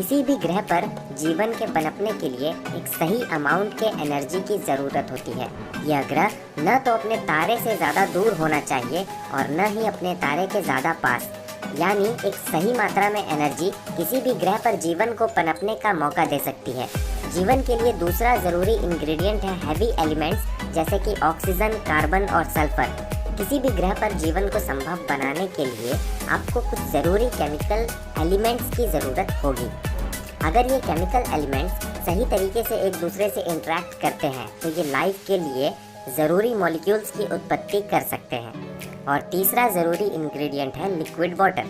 किसी भी ग्रह पर जीवन के पनपने के लिए एक सही अमाउंट के एनर्जी की ज़रूरत होती है। यह ग्रह न तो अपने तारे से ज़्यादा दूर होना चाहिए और न ही अपने तारे के ज़्यादा पास, यानी एक सही मात्रा में एनर्जी किसी भी ग्रह पर जीवन को पनपने का मौका दे सकती है। जीवन के लिए दूसरा ज़रूरी इंग्रेडिएंट है हैवी एलिमेंट्स जैसे कि ऑक्सीजन, कार्बन और सल्फर। किसी भी ग्रह पर जीवन को संभव बनाने के लिए आपको कुछ ज़रूरी केमिकल एलिमेंट्स की ज़रूरत होगी। अगर ये केमिकल एलिमेंट्स सही तरीके से एक दूसरे से इंटरेक्ट करते हैं तो ये लाइफ के लिए ज़रूरी मॉलिक्यूल्स की उत्पत्ति कर सकते हैं। और तीसरा ज़रूरी इंग्रेडिएंट है लिक्विड वाटर।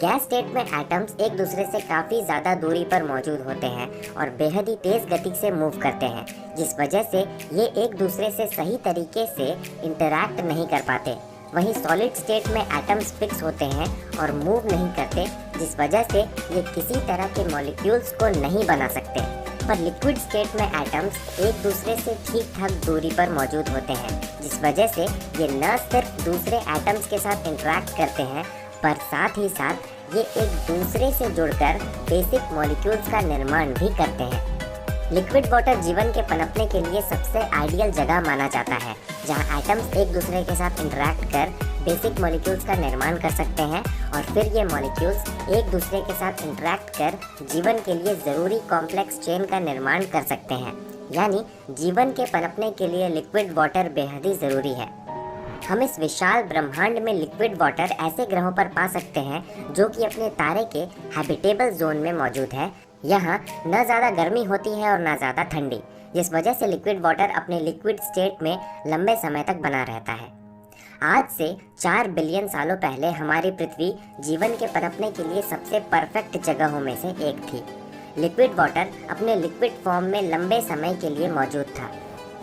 गैस स्टेट में एटम्स एक दूसरे से काफ़ी ज़्यादा दूरी पर मौजूद होते हैं और बेहद ही तेज़ गति से मूव करते हैं, जिस वजह से ये एक दूसरे से सही तरीके से इंटरैक्ट नहीं कर पाते। वहीं सॉलिड स्टेट में एटम्स फिक्स होते हैं और मूव नहीं करते, जिस वजह से ये किसी तरह के मॉलिक्यूल्स को नहीं बना सकते। पर लिक्विड स्टेट में एटम्स एक दूसरे से ठीक ठाक दूरी पर मौजूद होते हैं, जिस वजह से ये न सिर्फ दूसरे एटम्स के साथ इंटरैक्ट करते हैं पर साथ ही साथ ये एक दूसरे से जुड़कर बेसिक मॉलिक्यूल्स का निर्माण भी करते हैं। लिक्विड वाटर जीवन के पनपने के लिए सबसे आइडियल जगह माना जाता है, जहां एटम्स एक दूसरे के साथ इंटरैक्ट कर बेसिक मॉलिक्यूल्स का निर्माण कर सकते हैं और फिर ये मॉलिक्यूल्स एक दूसरे के साथ इंटरैक्ट कर जीवन के लिए ज़रूरी कॉम्प्लेक्स चेन का निर्माण कर सकते हैं। यानी जीवन के पनपने के लिए लिक्विड वाटर बेहद ही ज़रूरी है। हम इस विशाल ब्रह्मांड में लिक्विड वाटर ऐसे ग्रहों पर पा सकते हैं जो कि अपने तारे के हैबिटेबल जोन में मौजूद है। यहाँ न ज़्यादा गर्मी होती है और न ज़्यादा ठंडी, जिस वजह से लिक्विड वाटर अपने लिक्विड स्टेट में लंबे समय तक बना रहता है। आज से 4 बिलियन सालों पहले हमारी पृथ्वी जीवन के पनपने के लिए सबसे परफेक्ट जगहों में से एक थी। लिक्विड वाटर अपने लिक्विड फॉर्म में लंबे समय के लिए मौजूद था।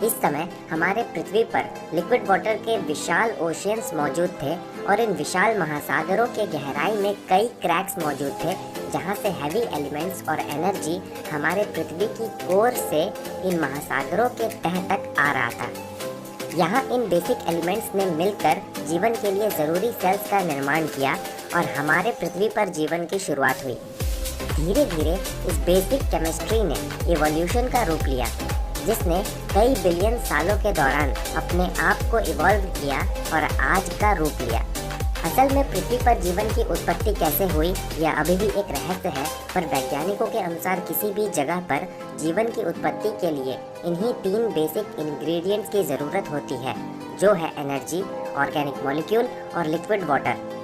इस समय हमारे पृथ्वी पर लिक्विड वाटर के विशाल ओशियंस मौजूद थे और इन विशाल महासागरों के गहराई में कई क्रैक्स मौजूद थे, जहां से हैवी एलिमेंट्स और एनर्जी हमारे पृथ्वी की कोर से इन महासागरों के तह तक आ रहा था। यहाँ इन बेसिक एलिमेंट्स ने मिलकर जीवन के लिए ज़रूरी सेल्स का निर्माण किया और हमारे पृथ्वी पर जीवन की शुरुआत हुई। धीरे धीरे इस बेसिक केमिस्ट्री ने इवोल्यूशन का रूप लिया, जिसने कई बिलियन सालों के दौरान अपने आप को इवॉल्व किया और आज का रूप लिया। असल में पृथ्वी पर जीवन की उत्पत्ति कैसे हुई यह अभी भी एक रहस्य है, पर वैज्ञानिकों के अनुसार किसी भी जगह पर जीवन की उत्पत्ति के लिए इन्हीं 3 बेसिक इंग्रेडिएंट्स की ज़रूरत होती है, जो है एनर्जी, ऑर्गेनिक मॉलिक्यूल और लिक्विड वाटर।